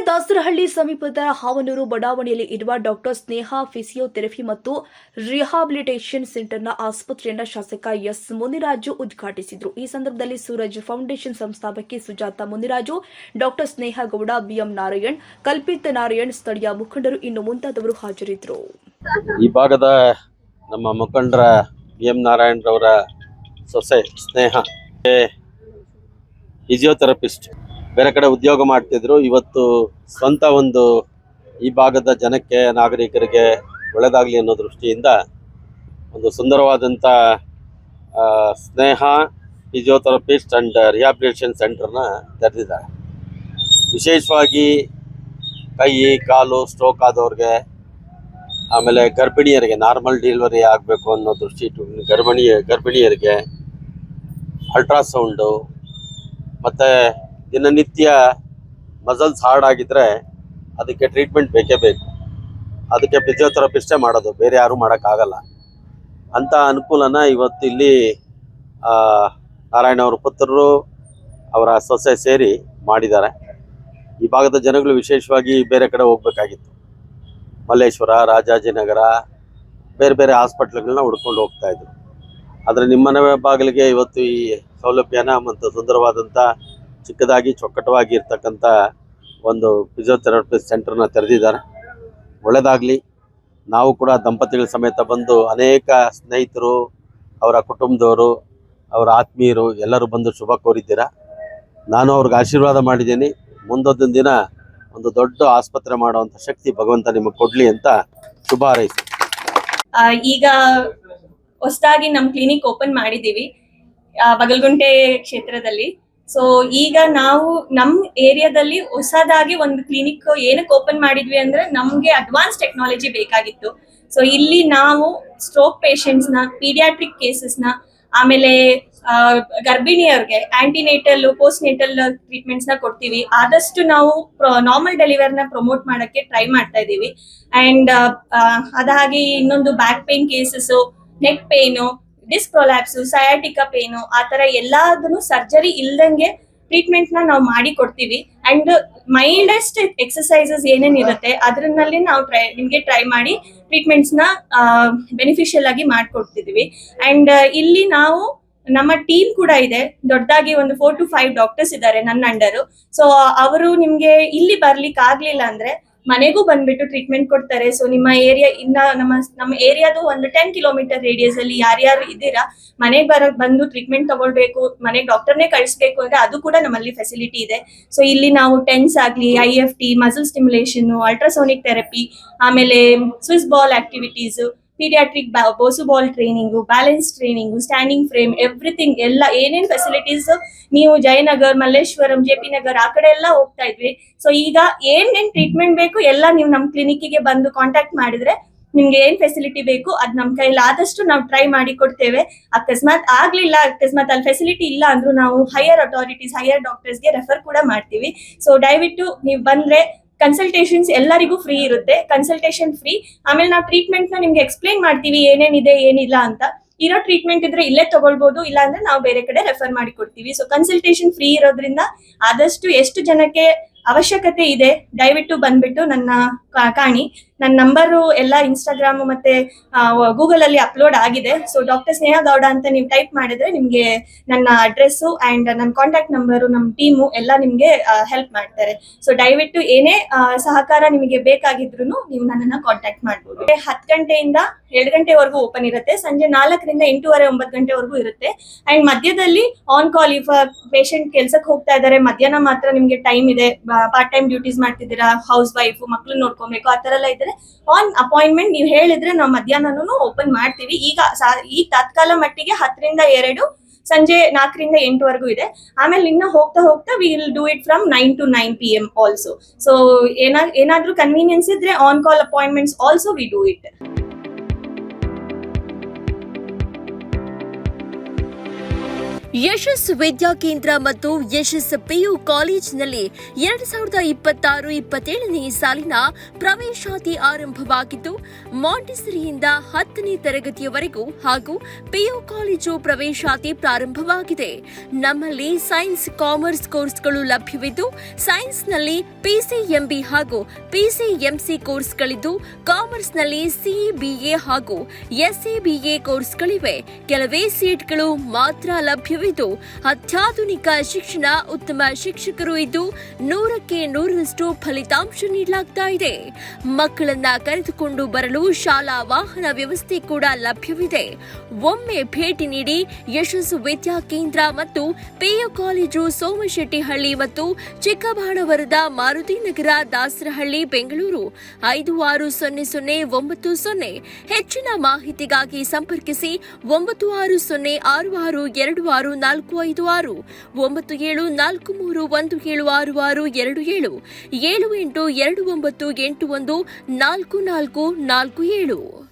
ದಾಸರಹಳ್ಳಿ ಸಮೀಪದ ಹಾವನೂರು ಬಡಾವಣೆಯಲ್ಲಿ ಇರುವ ಡಾಕ್ಟರ್ ಸ್ನೇಹ ಫಿಸಿಯೋಥೆರಪಿ ಮತ್ತು ರಿಹಾಬಿಲಿಟೇಷನ್ ಸೆಂಟರ್ನ ಆಸ್ಪತ್ರೆಯನ್ನು ಶಾಸಕ ಎಸ್ ಮುನಿರಾಜು ಉದ್ಘಾಟಿಸಿದರು. ಈ ಸಂದರ್ಭದಲ್ಲಿ ಸೂರಜ್ ಫೌಂಡೇಶನ್ ಸಂಸ್ಥಾಪಕಿ ಸುಜಾತ ಮುನಿರಾಜು, ಡಾಕ್ಟರ್ ಸ್ನೇಹ ಗೌಡ, ಬಿಎಂ ನಾರಾಯಣ್, ಕಲ್ಪಿತ್ ನಾರಾಯಣ್, ಸ್ಥಳೀಯ ಮುಖಂಡರು ಇನ್ನು ಮುಂತಾದವರು ಹಾಜರಿದ್ದರು. ಈ ಭಾಗದ ನಮ್ಮ ಮುಖಂಡರ ಬಿಎಂ ನಾರಾಯಣ್ ರವರ ಸೊಸೆ ಸ್ನೇಹ ಫಿಸಿಯೋಥೆರಪಿಸ್ಟ್, ಬೇರೆ ಕಡೆ ಉದ್ಯೋಗ ಮಾಡ್ತಿದ್ರು. ಇವತ್ತು ಸ್ವಂತ ಒಂದು ಈ ಭಾಗದ ಜನಕ್ಕೆ, ನಾಗರಿಕರಿಗೆ ಒಳ್ಳೆಯದಾಗಲಿ ಅನ್ನೋ ದೃಷ್ಟಿಯಿಂದ ಒಂದು ಸುಂದರವಾದಂಥ ಸ್ನೇಹ ಫಿಸಿಯೋಥೆರಪಿಸ್ಟ್ ಆ್ಯಂಡ್ ರಿಹಾಬಿಲಿಟೇಷನ್ ಸೆಂಟರ್ನ ತೆರೆದಿದ್ದಾರೆ. ವಿಶೇಷವಾಗಿ ಕೈ ಕಾಲು ಸ್ಟ್ರೋಕ್ ಆದವ್ರಿಗೆ, ಆಮೇಲೆ ಗರ್ಭಿಣಿಯರಿಗೆ ನಾರ್ಮಲ್ ಡೆಲಿವರಿ ಆಗಬೇಕು ಅನ್ನೋ ದೃಷ್ಟಿ ಇಟ್ಟು ಗರ್ಭಿಣಿಯರಿಗೆ ಅಲ್ಟ್ರಾಸೌಂಡು, ಮತ್ತು ದಿನನಿತ್ಯ ಮಸಲ್ಸ್ ಹಾರ್ಡ್ ಆಗಿದ್ದರೆ ಅದಕ್ಕೆ ಟ್ರೀಟ್ಮೆಂಟ್ ಬೇಕೇ ಬೇಕು. ಅದಕ್ಕೆ ಫಿಸಿಯೋಥೆರಪಿಸ್ಟೇ ಮಾಡೋದು, ಬೇರೆ ಯಾರೂ ಮಾಡೋಕ್ಕಾಗಲ್ಲ. ಅಂಥ ಅನುಕೂಲನ ಇವತ್ತು ಇಲ್ಲಿ ನಾರಾಯಣ ಅವರ ಪುತ್ರರು, ಅವರ ಸೊಸೆ ಸೇರಿ ಮಾಡಿದ್ದಾರೆ. ಈ ಭಾಗದ ಜನಗಳು ವಿಶೇಷವಾಗಿ ಬೇರೆ ಕಡೆ ಹೋಗಬೇಕಾಗಿತ್ತು, ಮಲ್ಲೇಶ್ವರ, ರಾಜಾಜಿನಗರ, ಬೇರೆ ಬೇರೆ ಹಾಸ್ಪಿಟ್ಲ್ಗಳನ್ನ ಹುಡ್ಕೊಂಡು ಹೋಗ್ತಾಯಿದ್ರು. ಆದರೆ ನಿಮ್ಮನೆ ಬಾಗಿಲಿಗೆ ಇವತ್ತು ಈ ಸೌಲಭ್ಯನ ಮತ್ತು ಸುಂದರವಾದಂಥ ಚಿಕ್ಕದಾಗಿ ಚೊಕ್ಕಟವಾಗಿ ಇರ್ತಕ್ಕಂಥ ಒಂದು ಫಿಸಿಯೋಥೆರಪಿಸ್ಟ್ ಸೆಂಟರ್ನ ತೆರೆದಿದ್ದಾರೆ. ಒಳ್ಳೆಯದಾಗಲಿ. ನಾವು ಕೂಡ ದಂಪತಿಗಳ ಸಮೇತ ಬಂದು ಅನೇಕ ಸ್ನೇಹಿತರು, ಅವರ ಕುಟುಂಬದವರು, ಅವರ ಆತ್ಮೀಯರು ಎಲ್ಲರೂ ಬಂದು ಶುಭ ಕೋರಿದ್ದೀರಾ. ನಾನು ಅವ್ರಿಗೆ ಆಶೀರ್ವಾದ ಮಾಡಿದ್ದೀನಿ. ಮುಂದೊಂದು ದಿನ ಒಂದು ದೊಡ್ಡ ಆಸ್ಪತ್ರೆ ಮಾಡುವಂಥ ಶಕ್ತಿ ಭಗವಂತ ನಿಮಗೆ ಕೊಡಲಿ ಅಂತ ಶುಭ ಹಾರೈಸಿ. ಈಗ ಹೊಸದಾಗಿ ನಮ್ಮ ಕ್ಲಿನಿಕ್ ಓಪನ್ ಮಾಡಿದ್ದೀವಿ ಬಗಲ್ಗುಂಟೆ ಕ್ಷೇತ್ರದಲ್ಲಿ. ಸೊ ಈಗ ನಾವು ನಮ್ಮ ಏರಿಯಾದಲ್ಲಿ ಹೊಸದಾಗಿ ಒಂದು ಕ್ಲಿನಿಕ್ ಏನಕ್ಕೆ ಓಪನ್ ಮಾಡಿದ್ವಿ ಅಂದ್ರೆ ನಮಗೆ ಅಡ್ವಾನ್ಸ್ ಟೆಕ್ನಾಲಜಿ ಬೇಕಾಗಿತ್ತು. ಸೊ ಇಲ್ಲಿ ನಾವು ಸ್ಟ್ರೋಕ್ ಪೇಷಂಟ್ಸ್ನ, ಪೀಡಿಯಾಟ್ರಿಕ್ ಕೇಸಸ್ನ, ಆಮೇಲೆ ಗರ್ಭಿಣಿಯವ್ರಿಗೆ ಆಂಟಿನೇಟಲ್, ಪೋಸ್ಟ್ ನೇಟಲ್ ಟ್ರೀಟ್ಮೆಂಟ್ಸ್ನ ಕೊಡ್ತೀವಿ. ಆದಷ್ಟು ನಾವು ನಾರ್ಮಲ್ ಡೆಲಿವರಿನ ಪ್ರಮೋಟ್ ಮಾಡೋಕ್ಕೆ ಟ್ರೈ ಮಾಡ್ತಾ ಇದ್ದೀವಿ. ಆ್ಯಂಡ್ ಅದಾಗಿ ಇನ್ನೊಂದು back pain cases, neck pain, disc prolapse, sciatica pain, ಆ ಥರ ಎಲ್ಲದನ್ನು ಸರ್ಜರಿ ಇಲ್ದಂಗೆ ಟ್ರೀಟ್ಮೆಂಟ್ನ ನಾವು ಮಾಡಿ ಕೊಡ್ತೀವಿ. ಆ್ಯಂಡ್ ಮೈಲ್ಡೆಸ್ಟ್ ಎಕ್ಸಸೈಸಸ್ ಏನೇನಿರುತ್ತೆ ಅದರಲ್ಲಿ ನಾವು ನಿಮಗೆ ಟ್ರೈ ಮಾಡಿ ಟ್ರೀಟ್ಮೆಂಟ್ಸ್ನ ಬೆನಿಫಿಷಿಯಲ್ ಆಗಿ ಮಾಡಿಕೊಡ್ತಿದ್ದೀವಿ. ಆ್ಯಂಡ್ ಇಲ್ಲಿ ನಾವು ನಮ್ಮ ಟೀಮ್ ಕೂಡ ಇದೆ, ದೊಡ್ಡದಾಗಿ ಒಂದು 4 to 5 ಡಾಕ್ಟರ್ಸ್ ಇದ್ದಾರೆ ನನ್ನ ಅಂಡರು. ಸೊ ಅವರು ನಿಮಗೆ ಇಲ್ಲಿ ಬರ್ಲಿಕ್ಕೆ ಆಗ್ಲಿಲ್ಲ ಅಂದ್ರೆ ಮನೆಗೂ ಬಂದ್ಬಿಟ್ಟು ಟ್ರೀಟ್ಮೆಂಟ್ ಕೊಡ್ತಾರೆ. ಸೊ ನಿಮ್ಮ ಏರಿಯಾ ನಮ್ಮ ಏರಿಯಾದು ಒಂದು 10 ಕಿಲೋಮೀಟರ್ ರೇಡಿಯಸ್ ಅಲ್ಲಿ ಯಾರ್ಯಾರು ಇದ್ದೀರಾ, ಮನೆಗೆ ಬಂದು ಟ್ರೀಟ್ಮೆಂಟ್ ತಗೊಳ್ಬೇಕು, ಮನೆಗೆ ಡಾಕ್ಟರ್ನೇ ಕಳಿಸ್ಬೇಕು ಅಂದ್ರೆ ಅದು ಕೂಡ ನಮ್ಮಲ್ಲಿ ಫೆಸಿಲಿಟಿ ಇದೆ. ಸೊ ಇಲ್ಲಿ ನಾವು ಟೆನ್ಸ್ ಆಗ್ಲಿ, IFT, muscle stimulation, ultrasonic therapy, ಆಮೇಲೆ Swiss ball activities, paediatric Bosu ball training, balance training, standing frame, everything ಎಲ್ಲ ಏನೇನು ಫೆಸಿಲಿಟೀಸ್ ನೀವು ಜಯನಗರ್, ಮಲ್ಲೇಶ್ವರಂ, JP ನಗರ್ ಆ ಕಡೆ ಎಲ್ಲ ಹೋಗ್ತಾ ಇದ್ವಿ. ಸೊ ಈಗ ಏನೇನ್ ಟ್ರೀಟ್ಮೆಂಟ್ ಬೇಕು ಎಲ್ಲ ನೀವು ನಮ್ಮ ಕ್ಲಿನಿಕ್ಗೆ ಬಂದು ಕಾಂಟ್ಯಾಕ್ಟ್ ಮಾಡಿದ್ರೆ ನಿಮ್ಗೆ ಏನ್ ಫೆಸಿಲಿಟಿ ಬೇಕು ಅದ್ ನಮ್ ಕೈಲಿ ಆದಷ್ಟು ನಾವು ಟ್ರೈ ಮಾಡಿ ಕೊಡ್ತೇವೆ. ಅಕಸ್ಮಾತ್ ಆಗ್ಲಿಲ್ಲ, ಅಕಸ್ಮಾತ್ ಅಲ್ಲಿ ಫೆಸಿಲಿಟಿ ಇಲ್ಲ ಅಂದ್ರೂ ನಾವು ಹೈಯರ್ ಅಥಾರಿಟೀಸ್, ಹೈಯರ್ ಡಾಕ್ಟರ್ಸ್ಗೆ ರೆಫರ್ ಕೂಡ ಮಾಡ್ತೀವಿ. ಸೊ ದಯವಿಟ್ಟು ನೀವು ಬಂದ್ರೆ ಕನ್ಸಲ್ಟೇಷನ್ಸ್ ಎಲ್ಲರಿಗೂ ಫ್ರೀ ಇರುತ್ತೆ, ಕನ್ಸಲ್ಟೇಷನ್ ಫ್ರೀ. ಆಮೇಲೆ ನಾವು ಟ್ರೀಟ್ಮೆಂಟ್ ನ ನಿಮ್ಗೆ ಎಕ್ಸ್ಪ್ಲೈನ್ ಮಾಡ್ತೀವಿ ಏನೇನಿದೆ ಏನಿಲ್ಲ ಅಂತ. ಇರೋ ಟ್ರೀಟ್ಮೆಂಟ್ ಇದ್ರೆ ಇಲ್ಲೇ ತಗೊಳ್ಬಹುದು, ಇಲ್ಲ ಅಂದ್ರೆ ನಾವು ಬೇರೆ ಕಡೆ ರೆಫರ್ ಮಾಡಿ ಕೊಡ್ತೀವಿ. ಸೊ ಕನ್ಸಲ್ಟೇಷನ್ ಫ್ರೀ ಇರೋದ್ರಿಂದ ಆದಷ್ಟು ಎಷ್ಟು ಜನಕ್ಕೆ ಅವಶ್ಯಕತೆ ಇದೆ ದಯವಿಟ್ಟು ಬಂದ್ಬಿಟ್ಟು ನನ್ನ ಕಾಣಿ. ನನ್ನ ನಂಬರು ಎಲ್ಲ ಇನ್ಸ್ಟಾಗ್ರಾಮ್ ಮತ್ತೆ ಗೂಗಲ್ ಅಲ್ಲಿ ಅಪ್ಲೋಡ್ ಆಗಿದೆ. ಸೊ ಡಾಕ್ಟರ್ ಸ್ನೇಹ ಗೌಡ ಅಂತ ನೀವು ಟೈಪ್ ಮಾಡಿದ್ರೆ ನಿಮ್ಗೆ ನನ್ನ ಅಡ್ರೆಸ್ಸು ಅಂಡ್ ನನ್ನ ಕಾಂಟ್ಯಾಕ್ಟ್ ನಂಬರು, ನಮ್ಮ ಟೀಮು ಎಲ್ಲ ನಿಮ್ಗೆ ಹೆಲ್ಪ್ ಮಾಡ್ತಾರೆ. ಸೊ ದಯವಿಟ್ಟು ಏನೇ ಸಹಕಾರ ನಿಮಗೆ ಬೇಕಾಗಿದ್ರು ನೀವು ನನ್ನನ್ನ ಕಾಂಟ್ಯಾಕ್ಟ್ ಮಾಡ್ಬೋದು. 10 ಗಂಟೆಯಿಂದ 2 ಗಂಟೆವರೆಗೂ ಓಪನ್ ಇರುತ್ತೆ, ಸಂಜೆ 4ರಿಂದ 8:30, 9 ಗಂಟೆವರೆಗೂ ಇರುತ್ತೆ. ಅಂಡ್ ಮಧ್ಯದಲ್ಲಿ ಆನ್ ಕಾಲ್, ಇಫ್ ಪೇಷಂಟ್ ಕೆಲ್ಸಕ್ಕೆ ಹೋಗ್ತಾ ಇದ್ದಾರೆ, ಮಧ್ಯಾಹ್ನ ಮಾತ್ರ ನಿಮ್ಗೆ ಟೈಮ್ ಇದೆ, ಪಾರ್ಟ್ ಟೈಮ್ ಡ್ಯೂಟೀಸ್ ಮಾಡ್ತಿದ್ದೀರಾ, ಹೌಸ್ ವೈಫ್, ಮಕ್ಳು ನೋಡ್ಕೊಬೇಕು, ಆ ತರ ಎಲ್ಲ ಇದ್ರೆ ಆನ್ ಅಪಾಯಿಂಟ್ಮೆಂಟ್ ನೀವು ಹೇಳಿದ್ರೆ ನಾವು ಮಧ್ಯಾಹ್ನನೂ ಓಪನ್ ಮಾಡ್ತೀವಿ. ಈಗ ತತ್ಕಾಲ ಮಟ್ಟಿಗೆ 10ರಿಂದ 2, ಸಂಜೆ 4ರಿಂದ 8ವರೆಗೂ ಇದೆ. ಆಮೇಲೆ ಇನ್ನ ಹೋಗ್ತಾ ಹೋಗ್ತಾ we will do it from 9 to 9 PM also. So ಏನಾದ್ರೂ ಕನ್ವೀನಿಯನ್ಸ್ ಇದ್ರೆ on call appointments also we do it. Yashas Vidyakendra ಮತ್ತು ಯಶಸ್ ಪಿಯು ಕಾಲೇಜಿನಲ್ಲಿ 2026-27ನೇ ಸಾಲಿನ ಪ್ರವೇಶಾತಿ ಆರಂಭವಾಗಿದ್ದು, ಮಾಂಟಿಸರಿಯಿಂದ 10ನೇ ತರಗತಿಯವರೆಗೂ ಹಾಗೂ ಪಿಯು ಕಾಲೇಜು ಪ್ರವೇಶಾತಿ ಪ್ರಾರಂಭವಾಗಿದೆ. ನಮ್ಮಲ್ಲಿ ಸೈನ್ಸ್, ಕಾಮರ್ಸ್ ಕೋರ್ಸ್ಗಳು ಲಭ್ಯವಿದ್ದು, ಸೈನ್ಸ್ನಲ್ಲಿ ಪಿಸಿಎಂಬಿ ಹಾಗೂ ಪಿಸಿಎಂಸಿ ಕೋರ್ಸ್ಗಳಿದ್ದು, ಕಾಮರ್ಸ್ನಲ್ಲಿ ಸಿಬಿಎ ಹಾಗೂ ಎಸ್ಸಿಬಿಎ ಕೋರ್ಸ್ಗಳಿವೆ. ಕೆಲವೇ ಸೀಟ್ಗಳು ಮಾತ್ರ ಲಭ್ಯವಿದ್ದು, ಅತ್ಯಾಧುನಿಕ ಶಿಕ್ಷಣ, ಉತ್ತಮ ಶಿಕ್ಷಕರು ಇದ್ದು 100ಕ್ಕೆ 100ರಷ್ಟು ಫಲಿತಾಂಶ ನೀಡಲಾಗ್ತಾ ಇದೆ. ಮಕ್ಕಳನ್ನ ಕರೆದುಕೊಂಡು ಬರಲು ಶಾಲಾ ವಾಹನ ವ್ಯವಸ್ಥೆ ಕೂಡ ಲಭ್ಯವಿದೆ. ಒಮ್ಮೆ ಭೇಟಿ ನೀಡಿ. ಯಶಸ್ ವಿದ್ಯಾಕೇಂದ್ರ ಮತ್ತು ಪಿಯು ಕಾಲೇಜು, ಸೋಮಶೆಟ್ಟಿಹಳ್ಳಿ ಮತ್ತು ಚಿಕ್ಕಬಾಣವರದ, ಮಾರುತಿನಗರ, ದಾಸರಹಳ್ಳಿ, ಬೆಂಗಳೂರು 560090. ಹೆಚ್ಚಿನ ಮಾಹಿತಿಗಾಗಿ ಸಂಪರ್ಕಿಸಿ 9606626456, 9743176627, 7829814447.